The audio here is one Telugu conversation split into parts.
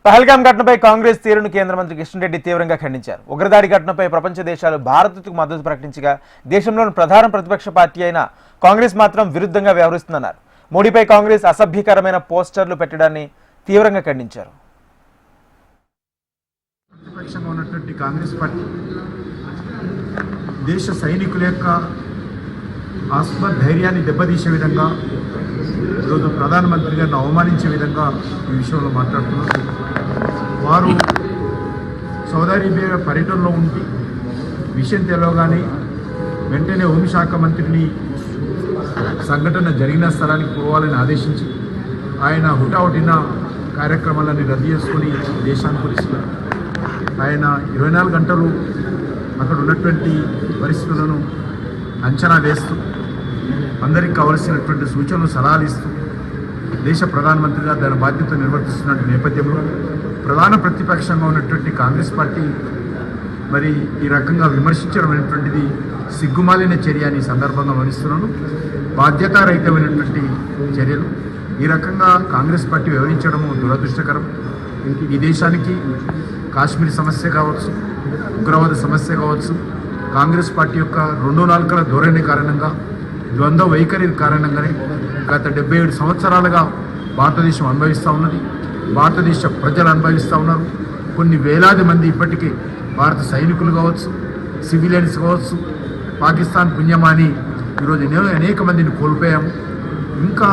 పహల్గాం ఘటనపై కాంగ్రెస్ తీరును కేంద్ర మంత్రి కిషన్ రెడ్డి తీవ్రంగా ఖండించారు. ఉగ్రదాడి ఘటనపై ప్రపంచ దేశాలు భారత్కు మద్దతు ప్రకటించగా దేశంలోని ప్రధాన ప్రతిపక్ష పార్టీ అయిన కాంగ్రెస్ మాత్రం విరుద్ధంగా వ్యవహరిస్తుందన్నారు. మోడీపై కాంగ్రెస్ అసభ్యకరమైన పోస్టర్లు పెట్టడాన్ని తీవ్రంగా ఖండించారు. ప్రతిపక్షంగా ఉన్నటువంటి కాంగ్రెస్ పార్టీ దేశ సైనికుల యొక్క ఆత్మధైర్యాన్ని దెబ్బతీసే విధంగా ఈరోజు ప్రధానమంత్రి గారిని అవమానించే విధంగా ఈ విషయంలో మాట్లాడుతున్నారు. వారు సౌదీ అరేబియా పర్యటనలో ఉండి విషయం తెలవగానే వెంటనే హోంశాఖ మంత్రిని సంఘటన జరిగిన స్థలానికి పోవాలని ఆదేశించి ఆయన హుటాహుటిన కార్యక్రమాలన్నీ రద్దు చేసుకొని దేశానికి తీసుకున్నారు. ఆయన 24 గంటలు అక్కడ ఉన్నటువంటి పరిస్థితులను అంచనా వేస్తూ అందరికి కావలసినటువంటి సూచనలు సలహాలు ఇస్తూ దేశ ప్రధానమంత్రిగా దాని బాధ్యత నిర్వర్తిస్తున్న నేపథ్యంలో ప్రధాన ప్రతిపక్షంగా ఉన్నటువంటి కాంగ్రెస్ పార్టీ మరి ఈ రకంగా విమర్శించడం అనేటువంటిది సిగ్గుమాలిన చర్య అని సందర్భంగా వహిస్తున్నాను. బాధ్యతారహితమైనటువంటి చర్యలు ఈ రకంగా కాంగ్రెస్ పార్టీ వ్యవహరించడము దురదృష్టకరం. ఈ దేశానికి కాశ్మీర్ సమస్య కావచ్చు, ఉగ్రవాద సమస్య కావచ్చు, కాంగ్రెస్ పార్టీ యొక్క 2 నాలుకల ధోరణి కారణంగా, ద్వంద్వ వైఖరి కారణంగానే గత 77 సంవత్సరాలుగా భారతదేశం అనుభవిస్తూ ఉన్నది. భారతదేశ ప్రజలు అనుభవిస్తూ ఉన్నారు. కొన్ని వేలాది మంది ఇప్పటికీ భారత సైనికులు కావచ్చు, సివిలియన్స్ కావచ్చు, పాకిస్తాన్ పుణ్యమాని ఈరోజు అనేక మందిని కోల్పోయాము. ఇంకా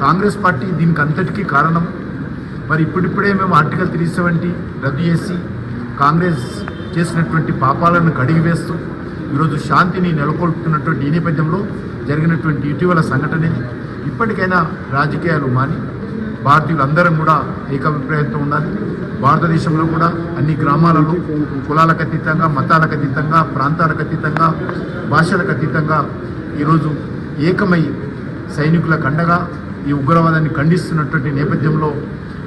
కాంగ్రెస్ పార్టీ దీనికి అంతటికీ కారణం. మరి ఇప్పుడిప్పుడే మేము ఆర్టికల్ 370 రద్దు చేసి కాంగ్రెస్ చేసినటువంటి పాపాలను కడిగివేస్తూ ఈరోజు శాంతిని నెలకొల్పుతున్నటువంటి ఈ నేపథ్యంలో జరిగినటువంటి ఇటీవల సంఘటన ఇది. ఇప్పటికైనా రాజకీయాలు మాని భారతీయులందరం కూడా ఏకాభిప్రాయంతో ఉండాలి. భారతదేశంలో కూడా అన్ని గ్రామాలలో కులాలకు అతీతంగా, మతాలకు అతీతంగా, ప్రాంతాలకు అతీతంగా, భాషలకు అతీతంగా ఈరోజు ఏకమై సైనికులకు అండగా ఈ ఉగ్రవాదాన్ని ఖండిస్తున్నటువంటి నేపథ్యంలో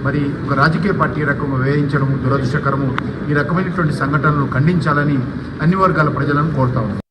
మరి ఒక రాజకీయ పార్టీ రకంగా వ్యవహరించడము దురదృష్టకరము. ఈ రకమైనటువంటి సంఘటనలు ఖండించాలని అన్ని వర్గాల ప్రజలను కోరుతా ఉన్నాం.